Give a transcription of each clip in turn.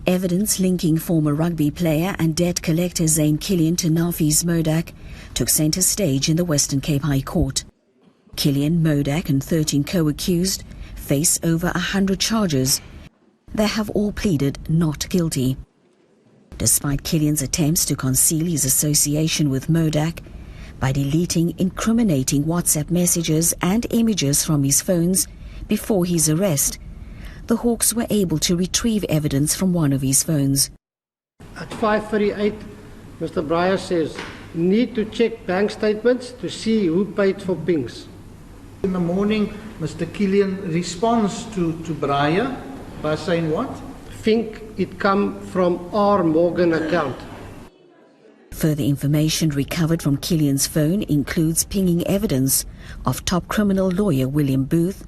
Evidence linking former rugby player and debt collector Charl Kinnear to Nafiz Modak took centre stage in the Western Cape High Court. Kinnear, Modak and 13 co-accused face over 100 charges. They have all pleaded not guilty. Despite Kinnear's attempts to conceal his association with Modak by deleting incriminating WhatsApp messages and images from his phones before his arrest, the Hawks were able to retrieve evidence from one of his phones. At 5:38, Mr. Breyer says, need to check bank statements to see who paid for pings. In the morning, Mr. Kinnear responds to Breyer by saying what? Think it come from our Morgan account. Further information recovered from Kinnear's phone includes pinging evidence of top criminal lawyer William Booth,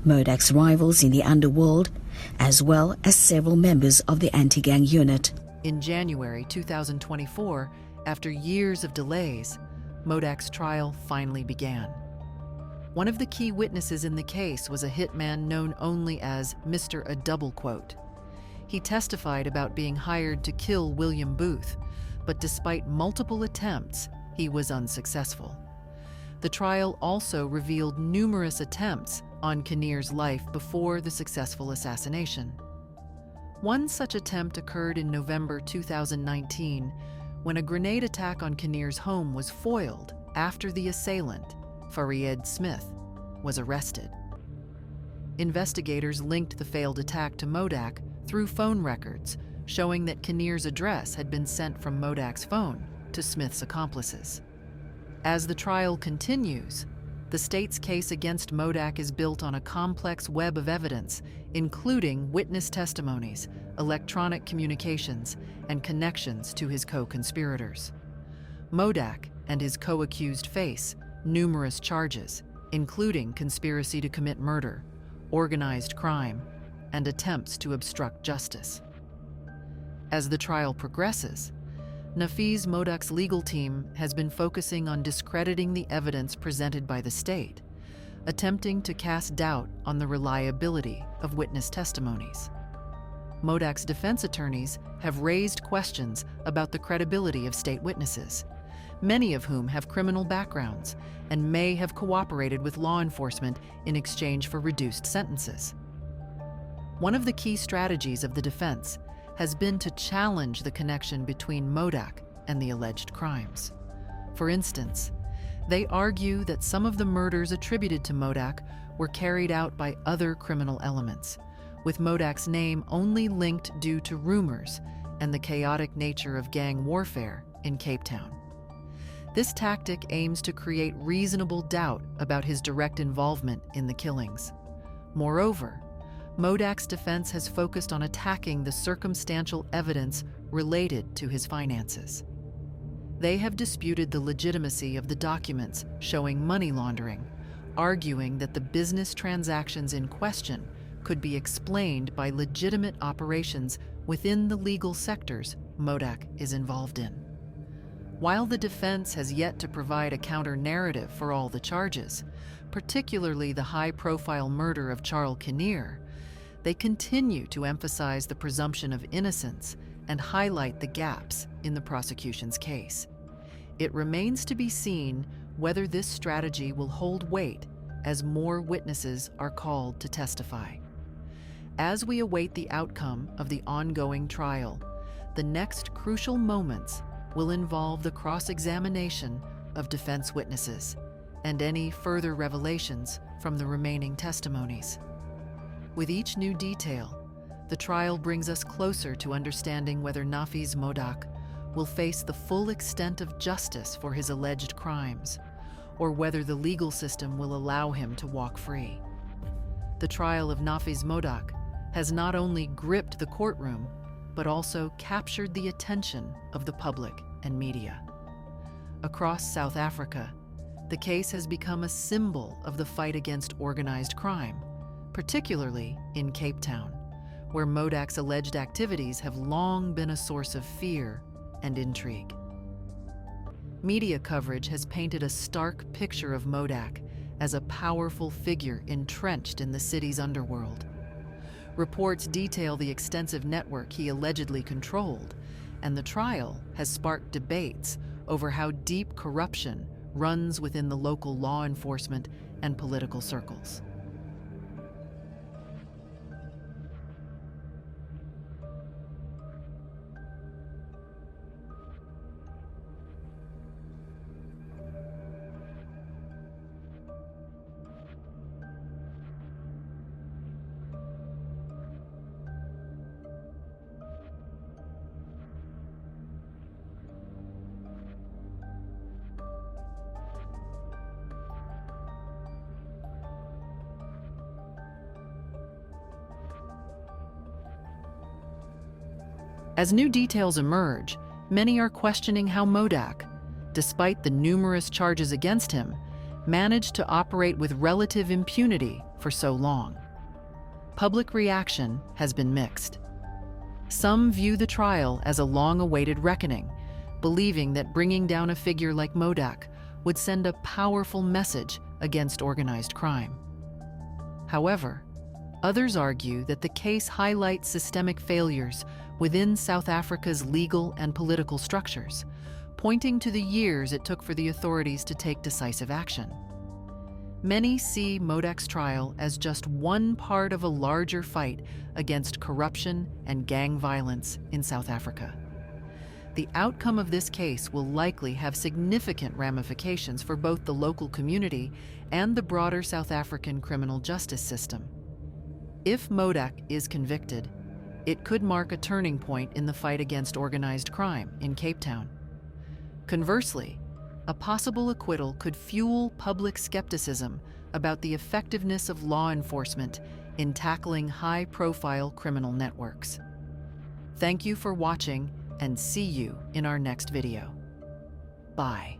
Modak's rivals in the underworld, as well as several members of the anti-gang unit. In January 2024, after years of delays, Modak's trial finally began. One of the key witnesses in the case was a hitman known only as Mr. A Double Quote. He testified about being hired to kill William Booth, but despite multiple attempts, he was unsuccessful. The trial also revealed numerous attempts on Kinnear's life before the successful assassination. One such attempt occurred in November 2019 when a grenade attack on Kinnear's home was foiled after the assailant, Fareed Smith, was arrested. Investigators linked the failed attack to Modak through phone records, showing that Kinnear's address had been sent from Modak's phone to Smith's accomplices. As the trial continues, the state's case against Modak is built on a complex web of evidence, including witness testimonies, electronic communications, and connections to his co-conspirators. Modak and his co-accused face numerous charges, including conspiracy to commit murder, organized crime, and attempts to obstruct justice. As the trial progresses, Nafiz Modak's legal team has been focusing on discrediting the evidence presented by the state, attempting to cast doubt on the reliability of witness testimonies. Modak's defense attorneys have raised questions about the credibility of state witnesses, many of whom have criminal backgrounds and may have cooperated with law enforcement in exchange for reduced sentences. One of the key strategies of the defense has been to challenge the connection between Modak and the alleged crimes. For instance, they argue that some of the murders attributed to Modak were carried out by other criminal elements, with Modak's name only linked due to rumors and the chaotic nature of gang warfare in Cape Town. This tactic aims to create reasonable doubt about his direct involvement in the killings. Moreover, Modak's defense has focused on attacking the circumstantial evidence related to his finances. They have disputed the legitimacy of the documents showing money laundering, arguing that the business transactions in question could be explained by legitimate operations within the legal sectors Modak is involved in. While the defense has yet to provide a counter-narrative for all the charges, particularly the high-profile murder of Charl Kinnear, they continue to emphasize the presumption of innocence and highlight the gaps in the prosecution's case. It remains to be seen whether this strategy will hold weight as more witnesses are called to testify. As we await the outcome of the ongoing trial, the next crucial moments will involve the cross-examination of defense witnesses and any further revelations from the remaining testimonies. With each new detail, the trial brings us closer to understanding whether Nafiz Modak will face the full extent of justice for his alleged crimes, or whether the legal system will allow him to walk free. The trial of Nafiz Modak has not only gripped the courtroom, but also captured the attention of the public and media. Across South Africa, the case has become a symbol of the fight against organized crime, particularly in Cape Town, where Modak's alleged activities have long been a source of fear and intrigue. Media coverage has painted a stark picture of Modak as a powerful figure entrenched in the city's underworld. Reports detail the extensive network he allegedly controlled, and the trial has sparked debates over how deep corruption runs within the local law enforcement and political circles. As new details emerge, many are questioning how Modak, despite the numerous charges against him, managed to operate with relative impunity for so long. Public reaction has been mixed. Some view the trial as a long-awaited reckoning, believing that bringing down a figure like Modak would send a powerful message against organized crime. However, others argue that the case highlights systemic failures within South Africa's legal and political structures, pointing to the years it took for the authorities to take decisive action. Many see Modak's trial as just one part of a larger fight against corruption and gang violence in South Africa. The outcome of this case will likely have significant ramifications for both the local community and the broader South African criminal justice system. If Modak is convicted, it could mark a turning point in the fight against organized crime in Cape Town. Conversely, a possible acquittal could fuel public skepticism about the effectiveness of law enforcement in tackling high-profile criminal networks. Thank you for watching, and see you in our next video. Bye.